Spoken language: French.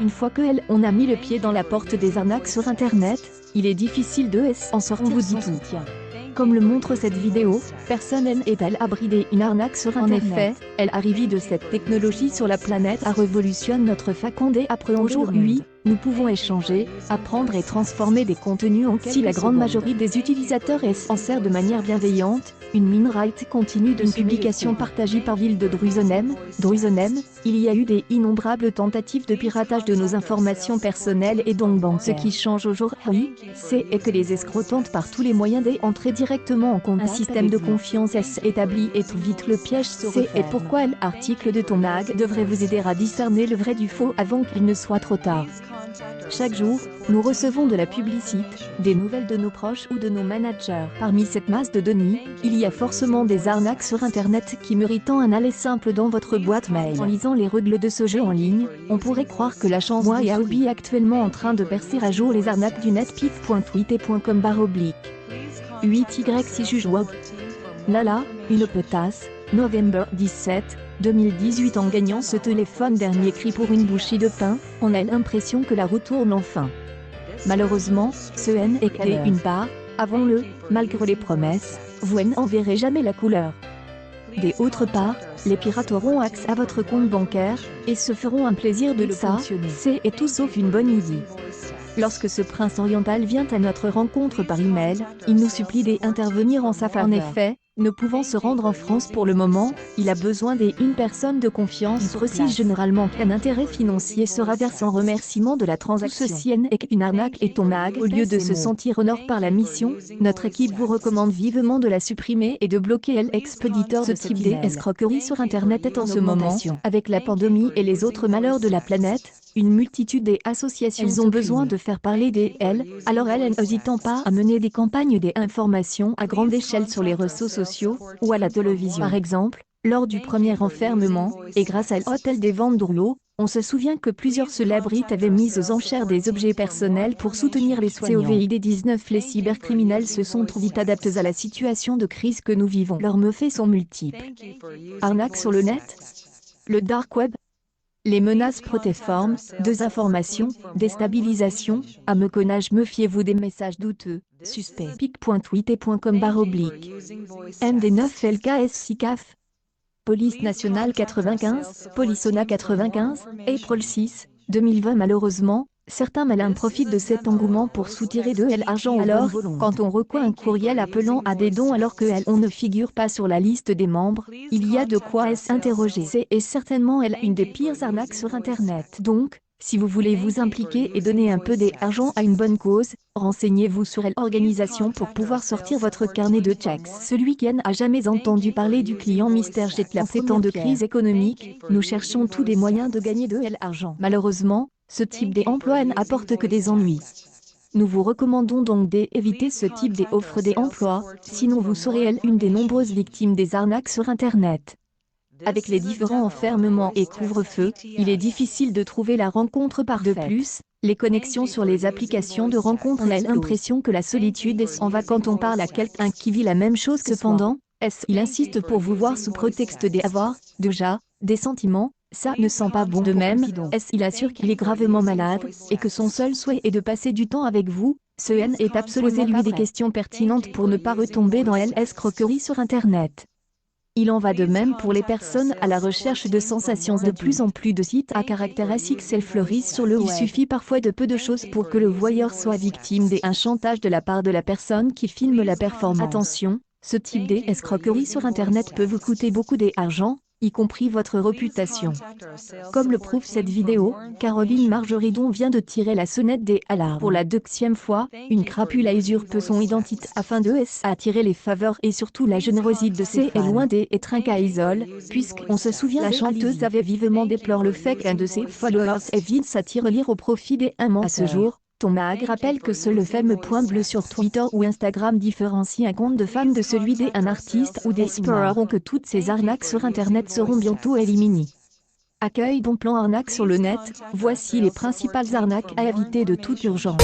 Une fois que on a mis le pied dans la porte des arnaques sur internet, il est difficile de en sortir. On vous dit tout. Comme le montre cette vidéo, personne n'est à l'abri d'une arnaque sur internet. En effet, l'arrivée de cette technologie sur la planète a révolutionné notre façon d'appréhender. Aujourd'hui, nous pouvons échanger, apprendre et transformer des contenus en si la grande majorité des utilisateurs s'en sert de manière bienveillante. Une minorité continue d'une publication partagée par ville de Drusenem, il y a eu des innombrables tentatives de piratage de nos informations personnelles et donc bancaires. Ce qui change aujourd'hui, c'est que les escrocs tentent par tous les moyens d'entrer directement en contact. Un système de confiance est établi et tout vite le piège se referme. C'est pourquoi l'article de ton mag devrait vous aider à discerner le vrai du faux avant qu'il ne soit trop tard. Chaque jour, nous recevons de la publicité, des nouvelles de nos proches ou de nos managers. Parmi cette masse de données, il y a forcément des arnaques sur internet qui méritent un aller simple dans votre boîte mail. En lisant les règles de ce jeu en ligne, on pourrait croire que la chance est actuellement en train de percer à jour les arnaques du net. pif.tweeter.com/. 8y6 juge web. Lala, une petasse, November 17, 2018. En gagnant ce téléphone, dernier cri pour une bouchée de pain, on a l'impression que la roue tourne enfin. Malheureusement, ce est que une part, avons-le, malgré les promesses, vous n'en verrez jamais la couleur. D'autre part, les pirates auront accès à votre compte bancaire, et se feront un plaisir de le sanctionner. C'est tout sauf une bonne idée. Lorsque ce prince oriental vient à notre rencontre par email, il nous supplie d'intervenir en sa faveur. En effet, ne pouvant se rendre en France pour le moment, il a besoin d'une personne de confiance. Il précise généralement qu'un intérêt financier sera versé en remerciement de la transaction. Ceci est une arnaque et ton mag. Au lieu de se sentir honoré par la mission, notre équipe vous recommande vivement de la supprimer et de bloquer l'expéditeur. Ce type d'escroquerie sur internet est en ce moment, avec la pandémie et les autres malheurs de la planète, une multitude d'associations. Elles ont besoin de faire parler d'elles, alors elles n'hésitent pas à mener des campagnes d'information à grande échelle sur les réseaux sociaux ou à la télévision. Par exemple, lors du premier enfermement, et grâce à l'hôtel des ventes d'Ourlot, on se souvient que plusieurs célébrités avaient mis aux enchères des objets personnels pour soutenir les soignants. Covid-19, les cybercriminels se sont trop vite adaptés à la situation de crise que nous vivons. Leurs méfaits sont multiples. Arnaque sur le net, le dark web, les menaces protéiformes, désinformation, déstabilisation, méconnaissance. Méfiez-vous des messages douteux, suspects. pic.tweeter.com/. MD9 LKS SICAF. Police nationale 95, Polissona 95, April 6, 2020. Malheureusement, certains malins profitent de cet engouement pour soutirer de l'argent. Alors, quand on reçoit un courriel appelant à des dons alors on ne figure pas sur la liste des membres, il y a de quoi s'interroger. C'est certainement une des pires arnaques sur internet. Donc, si vous voulez vous impliquer et donner un peu d'argent à une bonne cause, renseignez-vous sur l'organisation pour pouvoir sortir votre carnet de checks. Celui qui n'a jamais entendu parler du client mystère jette la ces temps de crise économique, nous cherchons tous des moyens de gagner de l'argent. Malheureusement, ce type d'emploi n'apporte que des ennuis. Nous vous recommandons donc d'éviter ce type d'offre d'emploi, sinon vous serez une des nombreuses victimes des arnaques sur internet. Avec les différents enfermements et couvre-feu, il est difficile de trouver la rencontre parfaite. De plus, les connexions sur les applications de rencontre ont l'impression que la solitude s'en va quand on parle à quelqu'un qui vit la même chose. Cependant, il insiste pour vous voir sous prétexte d'avoir, déjà, des sentiments. Ça ne sent pas bon. De même, il assure qu'il est gravement malade, et que son seul souhait est de passer du temps avec vous. Ce est absolument lui des questions pertinentes pour ne pas retomber dans l'escroquerie sur internet. Il en va de même pour les personnes à la recherche de sensations. De plus en plus de sites à caractère XXL fleurissent sur le web. Il suffit parfois de peu de choses pour que le voyeur soit victime d'un chantage de la part de la personne qui filme la performance. Attention, ce type d'escroquerie sur internet peut vous coûter beaucoup d'argent, y compris votre réputation. Comme le prouve cette vidéo, Caroline Margeridon vient de tirer la sonnette d'alarme. Pour la deuxième fois, une crapule a usurpé son identité afin de attirer les faveurs et surtout la générosité de ses loin d'être un cas isolé, puisqu'on se souvient la chanteuse avait vivement déploré le fait qu'un de ses followers ait vite s'attirer au profit des menteur. À ce jour, ton mag rappelle que seul le fameux point bleu sur Twitter ou Instagram différencie un compte de fan de celui d'un artiste ou des espérons que toutes ces arnaques sur internet seront bientôt éliminées. Accueil bon plan arnaque sur le net, voici les principales arnaques à éviter de toute urgence.